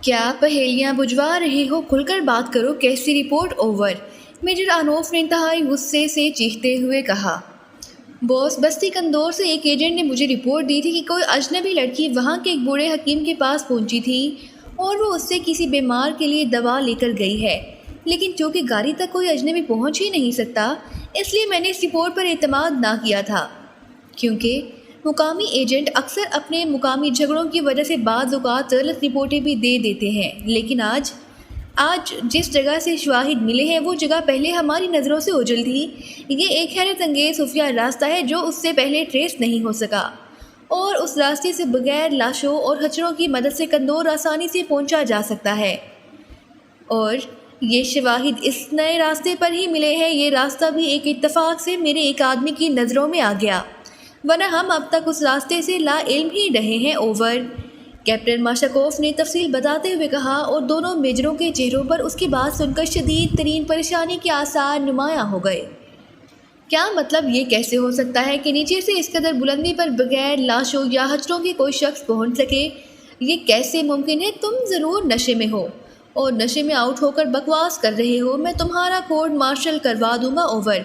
کیا پہیلیاں بجھوا رہے ہو؟ کھل کر بات کرو، کیسی رپورٹ؟ اوور، میجر آنوف نے انتہائی غصے سے چیختے ہوئے کہا۔ باس، بستی کندور سے ایک ایجنٹ نے مجھے رپورٹ دی تھی کہ کوئی اجنبی لڑکی وہاں کے ایک بوڑھے حکیم کے پاس پہنچی تھی اور وہ اس سے کسی بیمار کے لیے دوا لے کر گئی ہے، لیکن چونکہ گاڑی تک کوئی اجنبی پہنچ ہی نہیں سکتا، اس لیے میں نے اس رپورٹ پر اعتماد نہ کیا تھا، کیونکہ مقامی ایجنٹ اکثر اپنے مقامی جھگڑوں کی وجہ سے بعض اوقات غلط رپورٹیں بھی دے دیتے ہیں، لیکن آج جس جگہ سے شواہد ملے ہیں وہ جگہ پہلے ہماری نظروں سے اوجھل تھی۔ یہ ایک حیرت انگیز خفیہ راستہ ہے جو اس سے پہلے ٹریس نہیں ہو سکا، اور اس راستے سے بغیر لاشوں اور ہچڑوں کی مدد سے کندور آسانی سے پہنچا جا سکتا ہے، اور یہ شواہد اس نئے راستے پر ہی ملے ہیں۔ یہ راستہ بھی ایک اتفاق سے میرے ایک آدمی کی نظروں میں آ گیا، ورنہ ہم اب تک اس راستے سے لا علم ہی رہے ہیں۔ اوور، کیپٹن ماشاکوف نے تفصیل بتاتے ہوئے کہا، اور دونوں میجروں کے چہروں پر اس کی بات سن کر شدید ترین پریشانی کے آثار نمایاں ہو گئے۔ کیا مطلب؟ یہ کیسے ہو سکتا ہے کہ نیچے سے اس قدر بلندی پر بغیر لاشوں یا ہچڑوں کے کوئی شخص پہنچ سکے؟ یہ کیسے ممکن ہے؟ تم ضرور نشے میں ہو اور نشے میں آؤٹ ہو کر بکواس کر رہے ہو۔ میں تمہارا کورٹ مارشل کروا دوں گا۔ اوور،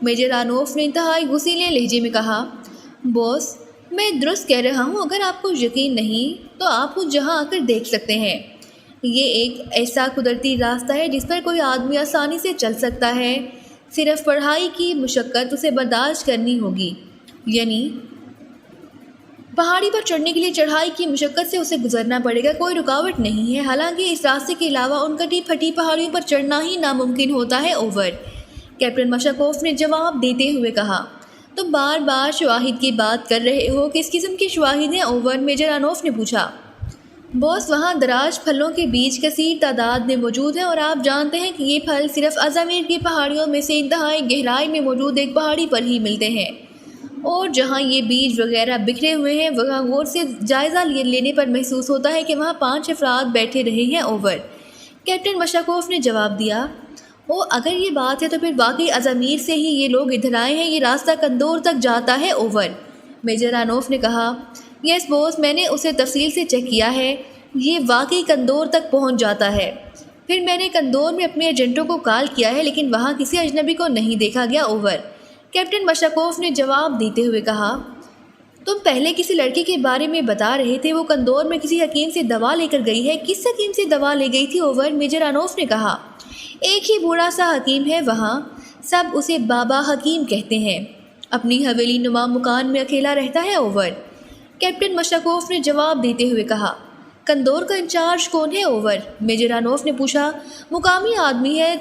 میجر آنوف نے انتہائی غصیلے لہجے میں کہا۔ باس، میں درست کہہ رہا ہوں، اگر آپ کو یقین نہیں تو آپ کو جہاں آ کر دیکھ سکتے ہیں۔ یہ ایک ایسا قدرتی راستہ ہے جس پر کوئی آدمی آسانی سے چل سکتا ہے، صرف پڑھائی کی مشقت اسے برداشت کرنی ہوگی، یعنی پہاڑی پر چڑھنے کے لیے چڑھائی کی مشقت سے اسے گزرنا پڑے گا، کوئی رکاوٹ نہیں ہے۔ حالانکہ اس راستے کے علاوہ ان کٹی پھٹی پہاڑیوں پر چڑھنا ہی ناممکن ہوتا ہے۔ اوور، کیپٹن ماشاکوف نے جواب دیتے ہوئے کہا۔ تم بار بار شواہد کی بات کر رہے ہو، کس قسم کے شواہد ہیں؟ اوور، میجر آنوف نے پوچھا۔ باس، وہاں دراز پھلوں کے بیج کثیر تعداد میں موجود ہیں، اور آپ جانتے ہیں کہ یہ پھل صرف ازامیر کی پہاڑیوں میں سے انتہائی گہرائی میں موجود ایک پہاڑی پر ہی ملتے ہیں، اور جہاں یہ بیج وغیرہ بکھرے ہوئے ہیں وہاں غور سے جائزہ لینے پر محسوس ہوتا ہے کہ وہاں 5 افراد بیٹھے رہے ہیں۔ اوور، کیپٹن ماشاکوف نے جواب دیا۔ اگر یہ بات ہے تو پھر واقعی ازامیر سے ہی یہ لوگ ادھر آئے ہیں۔ یہ راستہ کندور تک جاتا ہے۔ اوور، میجر آنوف نے کہا۔ یس باس، میں نے اسے تفصیل سے چیک کیا ہے، یہ واقعی کندور تک پہنچ جاتا ہے۔ پھر میں نے کندور میں اپنے ایجنٹوں کو کال کیا ہے، لیکن وہاں کسی اجنبی کو نہیں دیکھا گیا۔ اوور، کیپٹن ماشاکوف نے جواب دیتے ہوئے کہا۔ تم پہلے کسی لڑکی کے بارے میں بتا رہے تھے، وہ کندور میں کسی حکیم سے دوا لے کر گئی ہے۔ کس حکیم سے دوا لے گئی تھی؟ اوور، میجر آنوف نے کہا۔ ایک ہی بوڑھا سا حکیم ہے وہاں، سب اسے بابا حکیم کہتے ہیں، اپنی حویلی نما مکان میں اکیلا رہتا ہے۔ اوور، کیپٹن ماشاکوف نے جواب دیتے ہوئے کہا۔ کندور کا انچارج کون ہے؟ اوور، میجر آنوف نے پوچھا۔ مقامی آدمی ہے،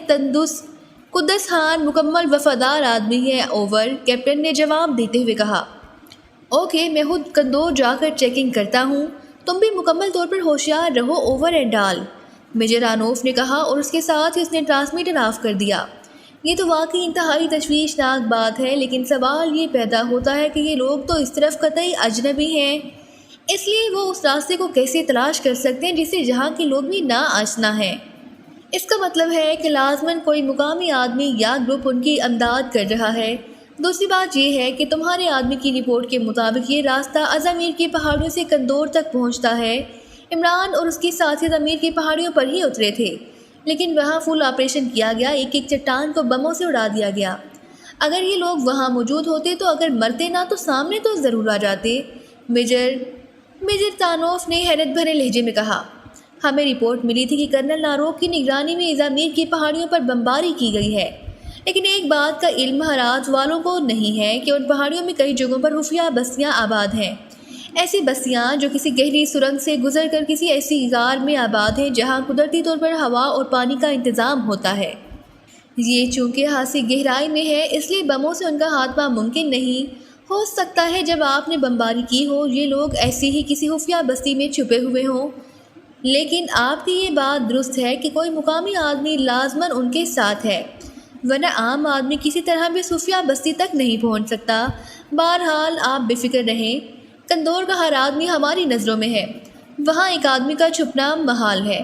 قدس خان، مکمل وفادار آدمی ہے۔ اوور، کیپٹن نے جواب دیتے ہوئے کہا۔ اوکے، میں خود کندور جا کر چیکنگ کرتا ہوں، تم بھی مکمل طور پر ہوشیار رہو۔ اوور اینڈ آل، میجر آنوف نے کہا، اور اس کے ساتھ ہی اس نے ٹرانسمیٹر آف کر دیا۔ یہ تو واقعی انتہائی تشویشناک بات ہے، لیکن سوال یہ پیدا ہوتا ہے کہ یہ لوگ تو اس طرف قطعی اجنبی ہیں، اس لیے وہ اس راستے کو کیسے تلاش کر سکتے ہیں جسے جہاں کے لوگ بھی نا آشنا ہیں؟ اس کا مطلب ہے کہ لازماً کوئی مقامی آدمی یا گروپ ان کی امداد کر رہا ہے۔ دوسری بات یہ ہے کہ تمہارے آدمی کی رپورٹ کے مطابق یہ راستہ ازامیر کی پہاڑیوں سے کندور تک پہنچتا ہے۔ عمران اور اس کے ساتھی ازامیر کی پہاڑیوں پر ہی اترے تھے، لیکن وہاں فل آپریشن کیا گیا، ایک ایک چٹان کو بموں سے اڑا دیا گیا۔ اگر یہ لوگ وہاں موجود ہوتے تو اگر مرتے نہ تو سامنے تو ضرور آ جاتے۔ میجر تانوف نے حیرت بھرے لہجے میں کہا۔ ہمیں رپورٹ ملی تھی کہ کرنل ناروک کی نگرانی میں ازامیر کی پہاڑیوں پر بمباری کی گئی ہے، لیکن ایک بات کا علم ہرات والوں کو نہیں ہے کہ ان پہاڑیوں میں کئی جگہوں پر خفیہ بستیاں آباد ہیں، ایسی بستیاں جو کسی گہری سرنگ سے گزر کر کسی ایسی غار میں آباد ہیں جہاں قدرتی طور پر ہوا اور پانی کا انتظام ہوتا ہے۔ یہ چونکہ خاصی گہرائی میں ہے، اس لیے بموں سے ان کا خاتمہ ممکن نہیں ہو سکتا ہے۔ جب آپ نے بمباری کی ہو یہ لوگ ایسی ہی کسی خفیہ بستی میں چھپے ہوئے ہوں، لیکن آپ کی یہ بات درست ہے کہ کوئی مقامی آدمی لازماً ان کے ساتھ ہے، ورنہ عام آدمی کسی طرح بھی خفیہ بستی تک نہیں پہنچ سکتا۔ بہرحال آپ بے فکر رہیں، کندور کا ہر آدمی ہماری نظروں میں ہے، وہاں ایک آدمی کا چھپنا محال ہے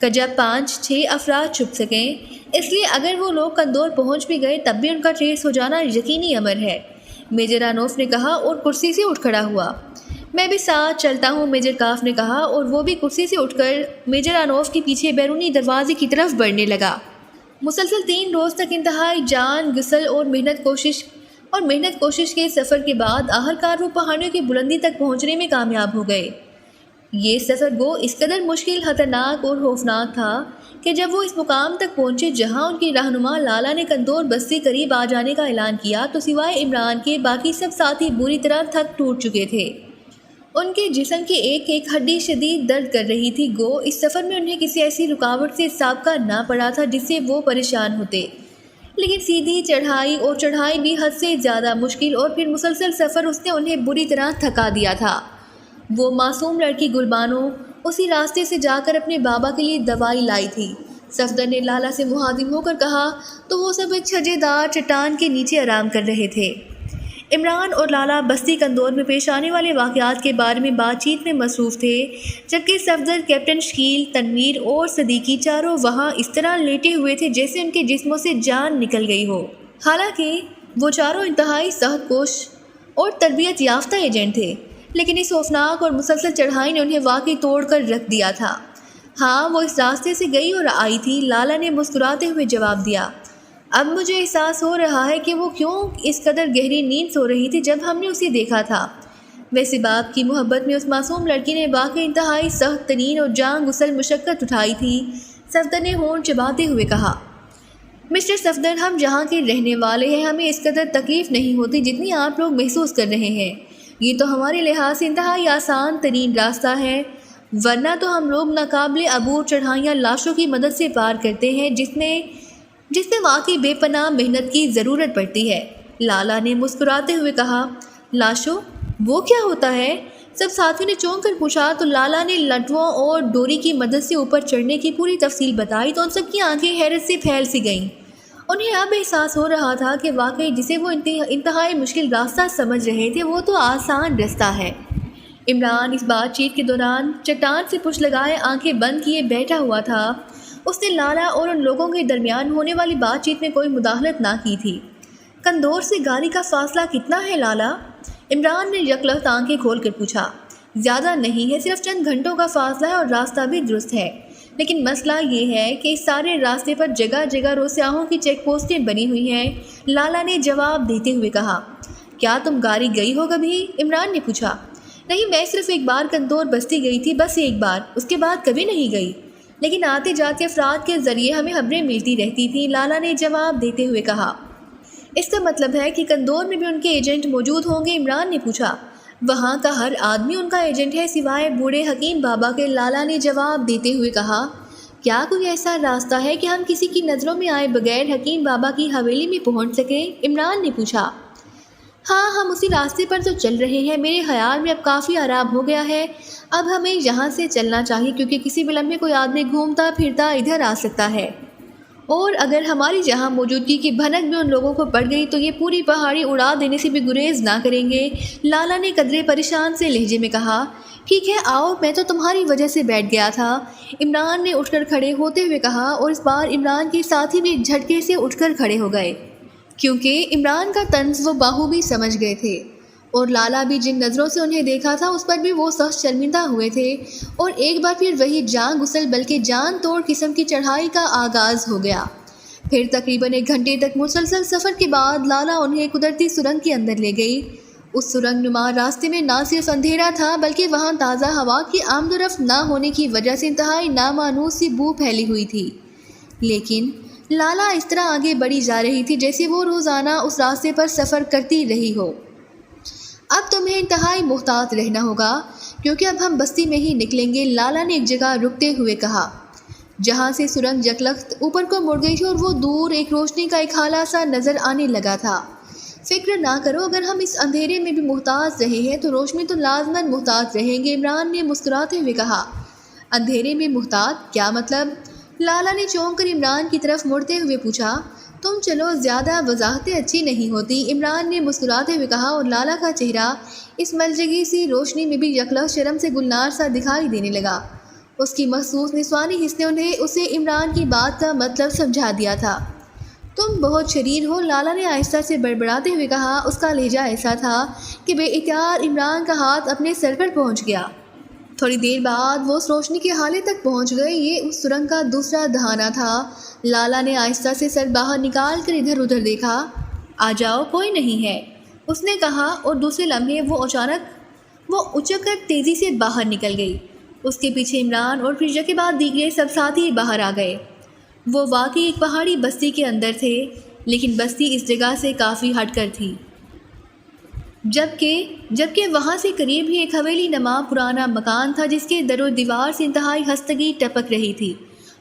کہ جب 5-6 افراد چھپ سکیں، اس لیے اگر وہ لوگ کندور پہنچ بھی گئے تب بھی ان کا ٹریس ہو جانا یقینی امر ہے، میجر آنوف نے کہا اور کرسی سے اٹھ کھڑا ہوا۔ میں بھی ساتھ چلتا ہوں، میجر کاف نے کہا، اور وہ بھی کرسی سے اٹھ کر میجر انوف کے پیچھے بیرونی دروازے کی طرف بڑھنے لگا۔ مسلسل 3 روز تک انتہائی جان گسل اور محنت کوشش کے سفر کے بعد آخرکار وہ پہاڑیوں کی بلندی تک پہنچنے میں کامیاب ہو گئے۔ یہ سفر وہ اس قدر مشکل، خطرناک اور خوفناک تھا کہ جب وہ اس مقام تک پہنچے جہاں ان کی رہنما لالا نے کندور بستی قریب آ جانے کا اعلان کیا، تو سوائے عمران کے باقی سب ساتھی بری طرح تھک ٹوٹ چکے تھے۔ ان کے جسم کی ایک ایک ہڈی شدید درد کر رہی تھی، گو اس سفر میں انہیں کسی ایسی رکاوٹ سے سابقہ نہ پڑا تھا جس سے وہ پریشان ہوتے، لیکن سیدھی چڑھائی بھی حد سے زیادہ مشکل، اور پھر مسلسل سفر اس نے انہیں بری طرح تھکا دیا تھا۔ وہ معصوم لڑکی گلبانو اسی راستے سے جا کر اپنے بابا کے لیے دوائی لائی تھی۔ صفدر نے لالا سے مخاطب ہو کر کہا تو وہ سب ایک چھجے دار چٹان کے نیچے آرام کر رہے تھے۔ عمران اور لالا بستی کندور میں پیش آنے والے واقعات کے بارے میں بات چیت میں مصروف تھے، جبکہ صفدر، کیپٹن شکیل، تنویر اور صدیقی چاروں وہاں اس طرح لیٹے ہوئے تھے جیسے ان کے جسموں سے جان نکل گئی ہو۔ حالانکہ وہ چاروں انتہائی سخت کوش اور تربیت یافتہ ایجنٹ تھے، لیکن اس خوفناک اور مسلسل چڑھائی نے انہیں واقعی توڑ کر رکھ دیا تھا۔ ہاں، وہ اس راستے سے گئی اور آئی تھی، لالا نے مسکراتے ہوئے جواب دیا۔ اب مجھے احساس ہو رہا ہے کہ وہ کیوں اس قدر گہری نیند سو رہی تھی جب ہم نے اسے دیکھا تھا۔ ویسے باپ کی محبت میں اس معصوم لڑکی نے واقعی انتہائی سخت ترین اور جان گسل مشقت اٹھائی تھی، صفدر نے ہونٹ چباتے ہوئے کہا۔ مسٹر صفدر، ہم جہاں کے رہنے والے ہیں ہمیں اس قدر تکلیف نہیں ہوتی جتنی آپ لوگ محسوس کر رہے ہیں۔ یہ تو ہمارے لحاظ سے انتہائی آسان ترین راستہ ہے، ورنہ تو ہم لوگ ناقابل عبور چڑھائیاں لاشوں کی مدد سے پار کرتے ہیں جس میں واقعی بے پناہ محنت کی ضرورت پڑتی ہے۔ لالا نے مسکراتے ہوئے کہا۔ لاشوں؟ وہ کیا ہوتا ہے؟ سب ساتھیوں نے چونک کر پوچھا تو لالا نے لٹووں اور ڈوری کی مدد سے اوپر چڑھنے کی پوری تفصیل بتائی تو ان سب کی آنکھیں حیرت سے پھیل سی گئیں۔ انہیں اب احساس ہو رہا تھا کہ واقعی جسے وہ انتہائی مشکل راستہ سمجھ رہے تھے وہ تو آسان رستہ ہے۔ عمران اس بات چیت کے دوران چٹان سے پشت لگائے آنکھیں بند کیے بیٹھا ہوا تھا۔ اس نے لالا اور ان لوگوں کے درمیان ہونے والی بات چیت میں کوئی مداخلت نہ کی تھی۔ کندور سے گاڑی کا فاصلہ کتنا ہے لالا؟ عمران نے یکلخت آنکھیں کھول کر پوچھا۔ زیادہ نہیں ہے، صرف چند گھنٹوں کا فاصلہ ہے اور راستہ بھی درست ہے، لیکن مسئلہ یہ ہے کہ اس سارے راستے پر جگہ جگہ روسیاہوں کی چیک پوسٹیں بنی ہوئی ہیں، لالا نے جواب دیتے ہوئے کہا۔ کیا تم گاڑی گئی ہو کبھی؟ عمران نے پوچھا۔ نہیں، میں صرف ایک بار کندور بستی گئی تھی، بس ایک بار، اس کے بعد کبھی نہیں گئی، لیکن آتے جاتے افراد کے ذریعے ہمیں خبریں ملتی رہتی تھیں، لالا نے جواب دیتے ہوئے کہا۔ اس کا مطلب ہے کہ کندور میں بھی ان کے ایجنٹ موجود ہوں گے؟ عمران نے پوچھا۔ وہاں کا ہر آدمی ان کا ایجنٹ ہے سوائے بوڑھے حکیم بابا کے، لالا نے جواب دیتے ہوئے کہا۔ کیا کوئی ایسا راستہ ہے کہ ہم کسی کی نظروں میں آئے بغیر حکیم بابا کی حویلی میں پہنچ سکیں؟ عمران نے پوچھا۔ ہاں، ہم اسی راستے پر تو چل رہے ہیں، میرے خیال میں اب کافی آرام ہو گیا ہے، اب ہمیں یہاں سے چلنا چاہیے کیونکہ کسی بھی لمحے کوئی آدمی گھومتا پھرتا ادھر آ سکتا ہے، اور اگر ہماری جہاں موجودگی کی بھنک بھی ان لوگوں کو پڑ گئی تو یہ پوری پہاڑی اڑا دینے سے بھی گریز نہ کریں گے، لالا نے قدرے پریشان سے لہجے میں کہا۔ ٹھیک ہے، آؤ، میں تو تمہاری وجہ سے بیٹھ گیا تھا، عمران نے اٹھ کر کھڑے ہوتے ہوئے کہا، اور اس بار عمران کے ساتھی بھی جھٹکے سے اٹھ کر کھڑے ہو گئے کیونکہ عمران کا طنز وہ باہو بھی سمجھ گئے تھے، اور لالا بھی جن نظروں سے انہیں دیکھا تھا اس پر بھی وہ سخت شرمندہ ہوئے تھے، اور ایک بار پھر وہی جان گسل بلکہ جان توڑ قسم کی چڑھائی کا آغاز ہو گیا۔ پھر تقریباً 1 گھنٹے تک مسلسل سفر کے بعد لالا انہیں قدرتی سرنگ کے اندر لے گئی۔ اس سرنگ نما راستے میں نہ صرف اندھیرا تھا بلکہ وہاں تازہ ہوا کی آمد و رفت نہ ہونے کی وجہ سے انتہائی نامانوس سی بو پھیلی ہوئی تھی، لیکن لالا اس طرح آگے بڑھی جا رہی تھی جیسے وہ روزانہ اس راستے پر سفر کرتی رہی ہو۔ اب تمہیں انتہائی محتاط رہنا ہوگا کیونکہ اب ہم بستی میں ہی نکلیں گے، لالا نے ایک جگہ رکتے ہوئے کہا جہاں سے سرنگ یکلخت اوپر کو مڑ گئی تھی اور وہ دور ایک روشنی کا ایک ہالہ سا نظر آنے لگا تھا۔ فکر نہ کرو، اگر ہم اس اندھیرے میں بھی محتاط رہے ہیں تو روشنی تو لازماً محتاط رہیں گے، عمران نے مسکراتے ہوئے کہا۔ اندھیرے میں محتاط کیا مطلب؟ لالا نے چونک کر عمران کی طرف مڑتے ہوئے پوچھا۔ تم چلو، زیادہ وضاحتیں اچھی نہیں ہوتی، عمران نے مسکراتے ہوئے کہا، اور لالا کا چہرہ اس ملجگی سی روشنی میں بھی یکلخت شرم سے گلنار سا دکھائی دینے لگا۔ اس کی مخصوص نسوانی حس نے اسے عمران کی بات کا مطلب سمجھا دیا تھا۔ تم بہت شریر ہو، لالا نے آہستہ سے بڑبڑاتے ہوئے کہا۔ اس کا لہجہ ایسا تھا کہ بے اختیار عمران کا ہاتھ اپنے سر پر پہنچ گیا۔ تھوڑی دیر بعد وہ اس روشنی کے حالے تک پہنچ گئے۔ یہ اس سرنگ کا دوسرا دہانہ تھا۔ لالا نے آہستہ سے سر باہر نکال کر ادھر ادھر دیکھا۔ آ جاؤ، کوئی نہیں ہے، اس نے کہا، اور دوسرے لمحے وہ اچک کر تیزی سے باہر نکل گئی۔ اس کے پیچھے عمران اور پھر کے بعد دیگرے سب ساتھی باہر آ گئے۔ وہ واقعی ایک پہاڑی بستی کے اندر تھے، لیکن بستی اس جگہ سے کافی ہٹ کر تھی، جبکہ وہاں سے قریب ہی ایک حویلی نما پرانا مکان تھا جس کے در و دیوار سے انتہائی خستگی ٹپک رہی تھی۔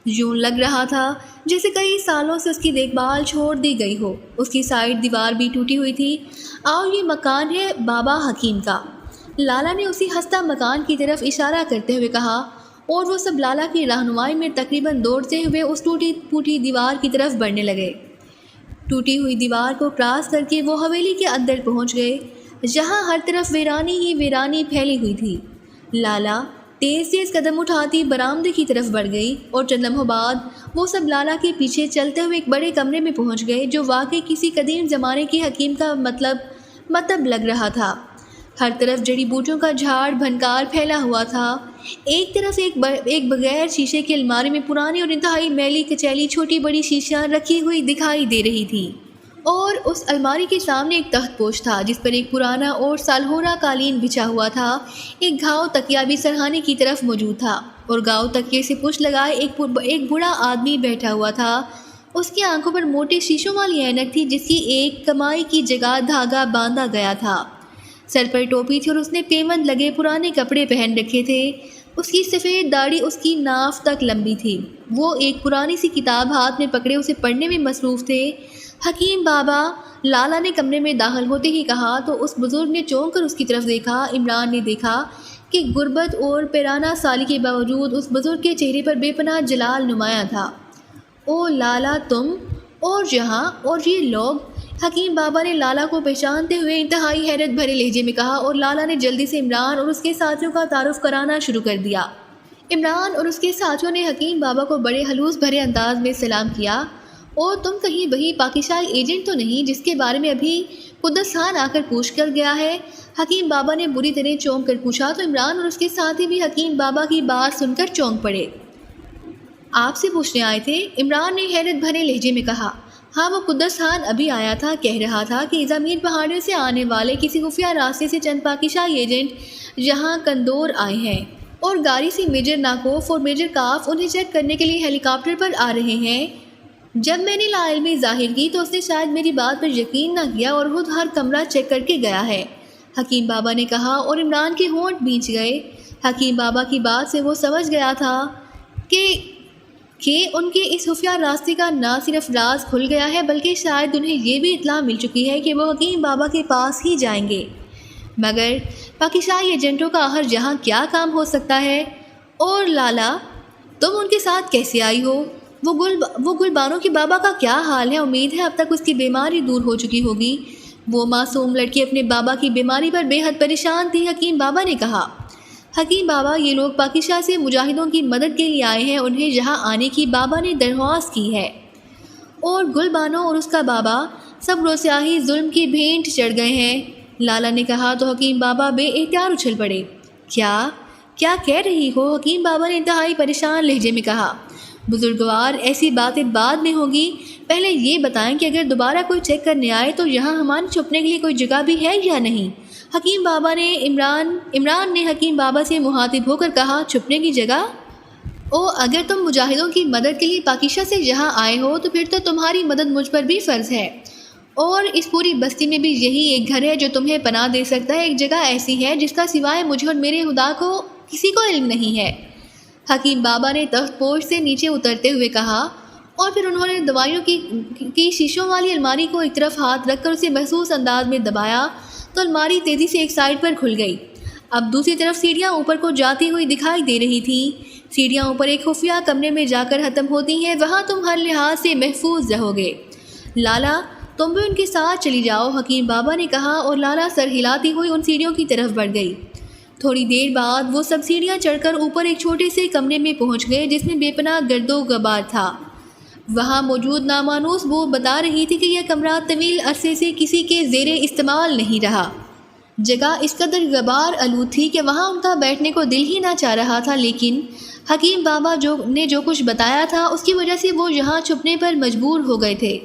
یوں لگ رہا تھا جیسے کئی سالوں سے اس کی دیکھ بھال چھوڑ دی گئی ہو۔ اس کی سائڈ دیوار بھی ٹوٹی ہوئی تھی۔ آؤ، یہ مکان ہے بابا حکیم کا، لالا نے اسی خستہ مکان کی طرف اشارہ کرتے ہوئے کہا، اور وہ سب لالا کی رہنمائی میں تقریباً دوڑتے ہوئے اس ٹوٹی پھوٹی دیوار کی طرف بڑھنے لگے۔ ٹوٹی ہوئی دیوار کو کراس کر کے وہ حویلی کے اندر پہنچ گئے، جہاں ہر طرف ویرانی ہی ویرانی پھیلی ہوئی تھی۔ لالا تیز تیز قدم اٹھاتی برآمدے کی طرف بڑھ گئی، اور چند لمحوں بعد وہ سب لالا کے پیچھے چلتے ہوئے ایک بڑے کمرے میں پہنچ گئے جو واقعی کسی قدیم زمانے کے حکیم کا مطلب لگ رہا تھا۔ ہر طرف جڑی بوٹیوں کا جھاڑ بھنکار پھیلا ہوا تھا۔ ایک طرف ایک بغیر شیشے کی الماری میں پرانی اور انتہائی میلی کچیلی چھوٹی بڑی شیشیاں رکھی ہوئی دکھائی دے رہی تھی، اور اس الماری کے سامنے ایک تخت پوش تھا جس پر ایک پرانا اور سالہورا قالین بچھا ہوا تھا۔ ایک گھاؤ تکیہ بھی سرہانے کی طرف موجود تھا، اور گھاؤ تکیے سے پشت لگائے ایک بوڑھا آدمی بیٹھا ہوا تھا۔ اس کی آنکھوں پر موٹے شیشوں والی اینک تھی جس کی ایک کمائی کی جگہ دھاگا باندھا گیا تھا۔ سر پر ٹوپی تھی اور اس نے پیوند لگے پرانے کپڑے پہن رکھے تھے۔ اس کی سفید داڑھی اس کی ناف تک لمبی تھی۔ وہ ایک پرانی سی کتاب ہاتھ میں پکڑے اسے پڑھنے میں مصروف تھے۔ حکیم بابا، لالا نے کمرے میں داخل ہوتے ہی کہا تو اس بزرگ نے چونک کر اس کی طرف دیکھا۔ عمران نے دیکھا کہ غربت اور پیرانہ سالی کے باوجود اس بزرگ کے چہرے پر بے پناہ جلال نمایاں تھا۔ او لالا، تم اور یہاں اور یہ لوگ، حکیم بابا نے لالا کو پہچانتے ہوئے انتہائی حیرت بھرے لہجے میں کہا، اور لالا نے جلدی سے عمران اور اس کے ساتھیوں کا تعارف کرانا شروع کر دیا۔ عمران اور اس کے ساتھیوں نے حکیم بابا کو بڑے خلوص بھرے انداز میں سلام کیا۔ اور تم کہیں وہی پاکستانی ایجنٹ تو نہیں جس کے بارے میں ابھی قدس خان آ کر پوچھ کر گیا ہے؟ حکیم بابا نے بری طرح چونک کر پوچھا تو عمران اور اس کے ساتھی بھی حکیم بابا کی بات سن کر چونک پڑے۔ آپ سے پوچھنے آئے تھے؟ عمران نے حیرت بھرے لہجے میں کہا۔ ہاں، وہ قدس خان ابھی آیا تھا، کہہ رہا تھا کہ زمین پہاڑیوں سے آنے والے کسی خفیہ راستے سے چند پاکستانی ایجنٹ یہاں کندور آئے ہیں، اور گاڑی سے میجر ناکوف اور میجر کاف انہیں چیک کرنے کے لیے ہیلی کاپٹر پر آ رہے ہیں۔ جب میں نے لا علمی ظاہر کی تو اس نے شاید میری بات پر یقین نہ کیا اور خود ہر کمرہ چیک کر کے گیا ہے، حکیم بابا نے کہا، اور عمران کے ہونٹ بھیج گئے۔ حکیم بابا کی بات سے وہ سمجھ گیا تھا کہ ان کے اس خفیہ راستے کا نہ صرف راز کھل گیا ہے بلکہ شاید انہیں یہ بھی اطلاع مل چکی ہے کہ وہ حکیم بابا کے پاس ہی جائیں گے۔ مگر پاکستانی ایجنٹوں کا آخر یہاں کیا کام ہو سکتا ہے؟ اور لالا، تم ان کے ساتھ کیسے آئی ہو؟ وہ گلبانوں کے بابا کا کیا حال ہے؟ امید ہے اب تک اس کی بیماری دور ہو چکی ہوگی۔ وہ معصوم لڑکی اپنے بابا کی بیماری پر بے حد پریشان تھی، حکیم بابا نے کہا۔ حکیم بابا، یہ لوگ پاکستان سے مجاہدوں کی مدد کے لیے آئے ہیں، انہیں یہاں آنے کی بابا نے درخواست کی ہے۔ اور گل بانو اور اس کا بابا سب روسیاہی ظلم کی بھینٹ چڑھ گئے ہیں، لالا نے کہا تو حکیم بابا بے اختیار اچھل پڑے۔ کیا کہہ رہی ہو؟ حکیم بابا نے انتہائی پریشان لہجے میں کہا۔ بزرگوار، ایسی باتیں بعد میں ہوگی، پہلے یہ بتائیں کہ اگر دوبارہ کوئی چیک کرنے آئے تو یہاں ہمارے چھپنے کے لیے کوئی جگہ بھی ہے یا نہیں؟ حکیم بابا نے عمران نے حکیم بابا سے مخاطب ہو کر کہا، چھپنے کی جگہ؟ اگر تم مجاہدوں کی مدد کے لیے پاکستان سے یہاں آئے ہو تو پھر تو تمہاری مدد مجھ پر بھی فرض ہے، اور اس پوری بستی میں بھی یہی ایک گھر ہے جو تمہیں پناہ دے سکتا ہے۔ ایک جگہ ایسی ہے جس کا سوائے مجھے اور میرے خدا کو کسی کو علم نہیں ہے، حکیم بابا نے تخت پوش سے نیچے اترتے ہوئے کہا، اور پھر انہوں نے دوائیوں کی شیشوں والی الماری کو ایک طرف ہاتھ رکھ کر اسے محسوس انداز میں دبایا تو الماری تیزی سے ایک سائڈ پر کھل گئی۔ اب دوسری طرف سیڑھیاں اوپر کو جاتی ہوئی دکھائی دے رہی تھیں۔ سیڑھیاں اوپر ایک خفیہ کمرے میں جا کر ختم ہوتی ہیں، وہاں تم ہر لحاظ سے محفوظ رہو گے۔ لالا، تم بھی ان کے ساتھ چلی جاؤ، حکیم بابا نے کہا، اور لالا سر ہلاتی ہوئی ان سیڑھیوں کی طرف بڑھ گئی۔ تھوڑی دیر بعد وہ سب سیڑھیاں چڑھ کر اوپر ایک چھوٹے سے کمرے میں پہنچ گئے جس میں بے پناہ گرد و غبار تھا۔ وہاں موجود نامانوس بو بتا رہی تھی کہ یہ کمرہ طویل عرصے سے کسی کے زیر استعمال نہیں رہا۔ جگہ اس قدر غبار آلود تھی کہ وہاں ان کا بیٹھنے کو دل ہی نہ چاہ رہا تھا، لیکن حکیم بابا نے جو کچھ بتایا تھا اس کی وجہ سے وہ یہاں چھپنے پر مجبور ہو گئے تھے۔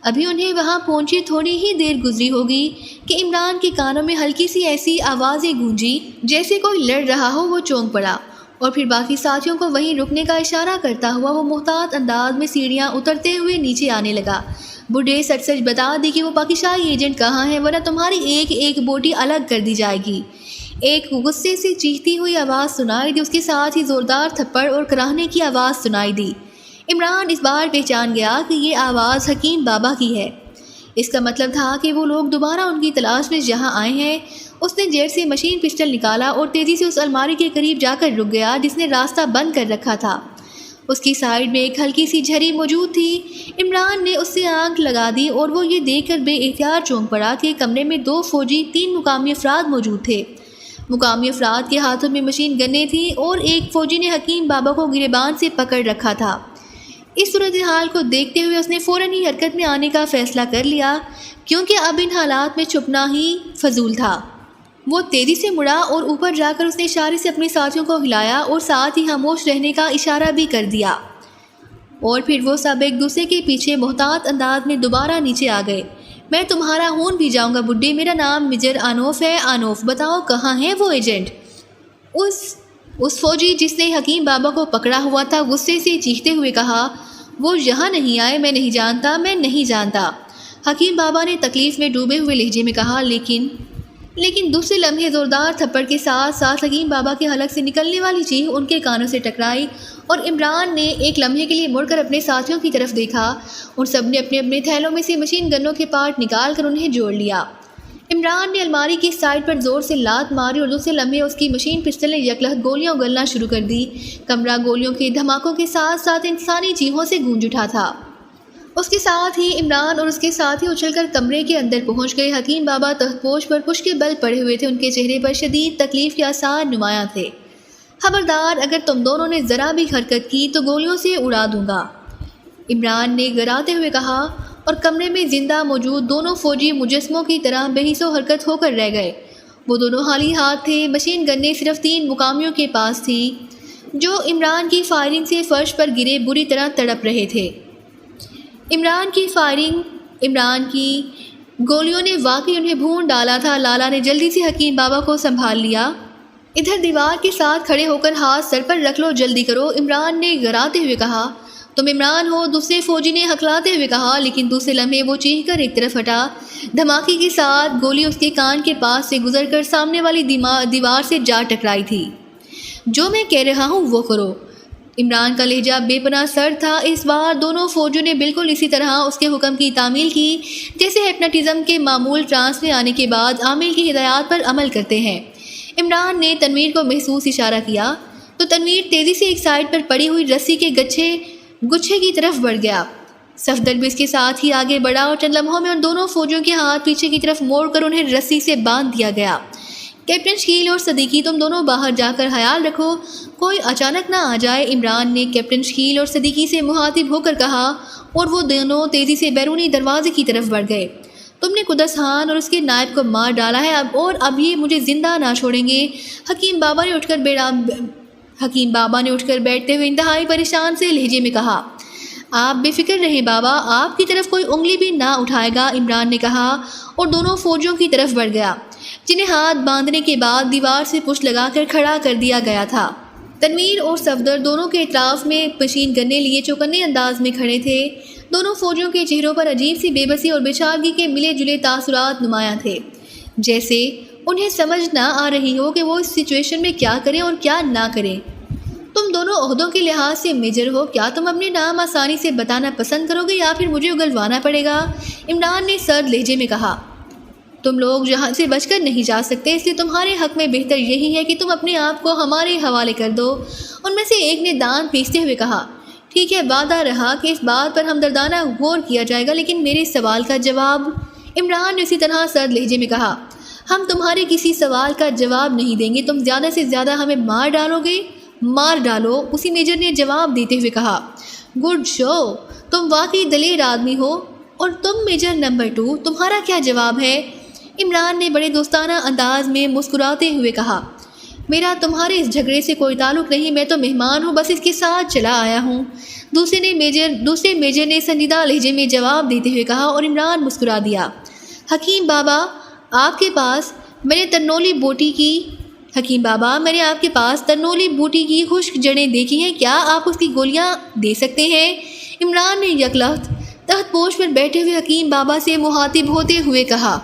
ابھی انہیں وہاں پہنچے تھوڑی ہی دیر گزری ہوگی کہ عمران کے کانوں میں ہلکی سی ایسی آوازیں گونجی جیسے کوئی لڑ رہا ہو۔ وہ چونک پڑا اور پھر باقی ساتھیوں کو وہیں رکنے کا اشارہ کرتا ہوا وہ محتاط انداز میں سیڑھیاں اترتے ہوئے نیچے آنے لگا۔ بوڑھے سچ سچ بتا دی کہ وہ پاکستانی ایجنٹ کہاں ہے، ورنہ تمہاری ایک ایک بوٹی الگ کر دی جائے گی۔ ایک غصے سے چیختی ہوئی آواز سنائی دی، اس کے ساتھ ہی زوردار تھپڑ اور کراہنے کی آواز سنائی دی۔ عمران اس بار پہچان گیا کہ یہ آواز حکیم بابا کی ہے۔ اس کا مطلب تھا کہ وہ لوگ دوبارہ ان کی تلاش میں یہاں آئے ہیں۔ اس نے جیب سے مشین پسٹل نکالا اور تیزی سے اس الماری کے قریب جا کر رک گیا جس نے راستہ بند کر رکھا تھا۔ اس کی سائیڈ میں ایک ہلکی سی جھری موجود تھی۔ عمران نے اس سے آنکھ لگا دی اور وہ یہ دیکھ کر بے اختیار چونک پڑا کہ کمرے میں 2 فوجی 3 مقامی افراد موجود تھے۔ مقامی افراد کے ہاتھوں میں مشین گنیں تھیں اور ایک فوجی نے حکیم بابا کو گریبان سے پکڑ رکھا تھا۔ اس صورتحال کو دیکھتے ہوئے اس نے فوراً ہی حرکت میں آنے کا فیصلہ کر لیا، کیونکہ اب ان حالات میں چھپنا ہی فضول تھا۔ وہ تیزی سے مڑا اور اوپر جا کر اس نے اشارے سے اپنے ساتھیوں کو ہلایا اور ساتھ ہی خاموش رہنے کا اشارہ بھی کر دیا، اور پھر وہ سب ایک دوسرے کے پیچھے محتاط انداز میں دوبارہ نیچے آ گئے۔ میں تمہارا خون پی جاؤں گا بڈھے، میرا نام میجر آنوف ہے۔ آنوف، بتاؤ کہاں ہے وہ ایجنٹ؟ اس فوجی جس نے حکیم بابا کو پکڑا ہوا تھا غصے سے چیختے ہوئے کہا، وہ یہاں نہیں آئے، میں نہیں جانتا، میں نہیں جانتا۔ حکیم بابا نے تکلیف میں ڈوبے ہوئے لہجے میں کہا، لیکن دوسرے لمحے زوردار تھپڑ کے ساتھ ساتھ حکیم بابا کے حلق سے نکلنے والی چیخ ان کے کانوں سے ٹکرائی، اور عمران نے ایک لمحے کے لیے مڑ کر اپنے ساتھیوں کی طرف دیکھا۔ ان سب نے اپنے اپنے تھیلوں میں سے مشین گنوں کے پارٹ نکال کر انہیں جوڑ لیا۔ عمران نے الماری کی سائڈ پر زور سے لات ماری اور دوسرے لمحے اس کی مشین پسٹل نے یکلہت گولیاں اگلنا شروع کر دی۔ کمرہ گولیوں کے دھماکوں کے ساتھ ساتھ انسانی چیخوں سے گونج اٹھا تھا۔ اس کے ساتھ ہی عمران اور اس کے ساتھی اچھل کر کمرے کے اندر پہنچ گئے۔ حکیم بابا تخت پوش پر پش کے بل پڑے ہوئے تھے، ان کے چہرے پر شدید تکلیف کے آثار نمایاں تھے۔ خبردار، اگر تم دونوں نے ذرا بھی حرکت کی تو گولیوں سے اڑا دوں گا، عمران نے گراتے ہوئے کہا، اور کمرے میں زندہ موجود دونوں فوجی مجسموں کی طرح بے حس و حرکت ہو کر رہ گئے۔ وہ دونوں خالی ہاتھ تھے۔ مشین گنیں صرف 3 مقامیوں کے پاس تھی جو عمران کی فائرنگ سے فرش پر گرے بری طرح تڑپ رہے تھے۔ عمران کی گولیوں نے واقعی انہیں بھون ڈالا تھا۔ لالا نے جلدی سے حکیم بابا کو سنبھال لیا۔ ادھر دیوار کے ساتھ کھڑے ہو کر ہاتھ سر پر رکھ لو، جلدی کرو، عمران نے گراتے ہوئے کہا۔ تم عمران ہو، دوسرے فوجی نے ہکلاتے ہوئے کہا، لیکن دوسرے لمحے وہ چیخ کر ایک طرف ہٹا۔ دھماکے کے ساتھ گولی اس کے کان کے پاس سے گزر کر سامنے والی دیوار سے جا ٹکرائی تھی۔ جو میں کہہ رہا ہوں وہ کرو۔ عمران کا لہجہ بے پناہ سرد تھا۔ اس بار دونوں فوجیوں نے بالکل اسی طرح اس کے حکم کی تعمیل کی جیسے ہپناٹزم کے معمول ٹرانس میں آنے کے بعد عامل کی ہدایات پر عمل کرتے ہیں۔ عمران نے تنویر کو محسوس اشارہ کیا تو تنویر تیزی سے ایک سائڈ پر پڑی ہوئی رسی کے گچھے کی طرف بڑھ گیا۔ صفدر بھی اس کے ساتھ ہی آگے بڑھا اور چند لمحوں میں ان دونوں فوجیوں کے ہاتھ پیچھے کی طرف موڑ کر انہیں رسی سے باندھ دیا گیا۔ کیپٹن شکیل اور صدیقی، تم دونوں باہر جا کر خیال رکھو کوئی اچانک نہ آ جائے، عمران نے کیپٹن شکیل اور صدیقی سے مخاطب ہو کر کہا، اور وہ دونوں تیزی سے بیرونی دروازے کی طرف بڑھ گئے۔ تم نے قدس خان اور اس کے نائب کو مار ڈالا ہے اب یہ مجھے زندہ نہ چھوڑیں گے۔ حکیم بابا نے اٹھ کر بیٹھتے ہوئے انتہائی پریشان سے لہجے میں کہا، آپ بے فکر رہیں بابا، آپ کی طرف کوئی انگلی بھی نہ اٹھائے گا، عمران نے کہا اور دونوں فوجیوں کی طرف بڑھ گیا جنہیں ہاتھ باندھنے کے بعد دیوار سے پشت لگا کر کھڑا کر دیا گیا تھا۔ تنویر اور صفدر دونوں کے اطراف میں مشین گنیں لیے چوکنے انداز میں کھڑے تھے۔ دونوں فوجیوں کے چہروں پر عجیب سی بے بسی اور بےچارگی کے ملے جلے تاثرات نمایاں تھے، جیسے انہیں سمجھ نہ آ رہی ہو کہ وہ اس سچویشن میں کیا کریں اور کیا نہ کریں۔ تم دونوں عہدوں کے لحاظ سے میجر ہو، کیا تم اپنے نام آسانی سے بتانا پسند کرو گے یا پھر مجھے اگلوانا پڑے گا؟ عمران نے سرد لہجے میں کہا۔ تم لوگ یہاں سے بچ کر نہیں جا سکتے، اس لیے تمہارے حق میں بہتر یہی ہے کہ تم اپنے آپ کو ہمارے حوالے کر دو۔ ان میں سے ایک نے دان پیستے ہوئے کہا، ٹھیک ہے، وعدہ رہا کہ اس بات پر ہمدردانہ غور کیا جائے گا، لیکن میرے سوال کا جواب۔ عمران نے اسی طرح سرد لہجے میں کہا، ہم تمہارے کسی سوال کا جواب نہیں دیں گے، تم زیادہ سے زیادہ ہمیں مار ڈالو، اسی میجر نے جواب دیتے ہوئے کہا۔ گڈ شو، تم واقعی دلیر آدمی ہو۔ اور تم میجر نمبر 2، تمہارا کیا جواب ہے؟ عمران نے بڑے دوستانہ انداز میں مسکراتے ہوئے کہا، میرا تمہارے اس جھگڑے سے کوئی تعلق نہیں، میں تو مہمان ہوں، بس اس کے ساتھ چلا آیا ہوں۔ دوسرے میجر نے سنجیدہ لہجے میں جواب دیتے ہوئے کہا اور عمران مسکرا دیا۔ حکیم بابا، آپ کے پاس میں نے ترنولی بوٹی کی خشک جڑیں دیکھی ہیں، کیا آپ اس کی گولیاں دے سکتے ہیں؟ عمران نے یکلخت تحت پوش پر بیٹھے ہوئے حکیم بابا سے مخاطب ہوتے ہوئے کہا۔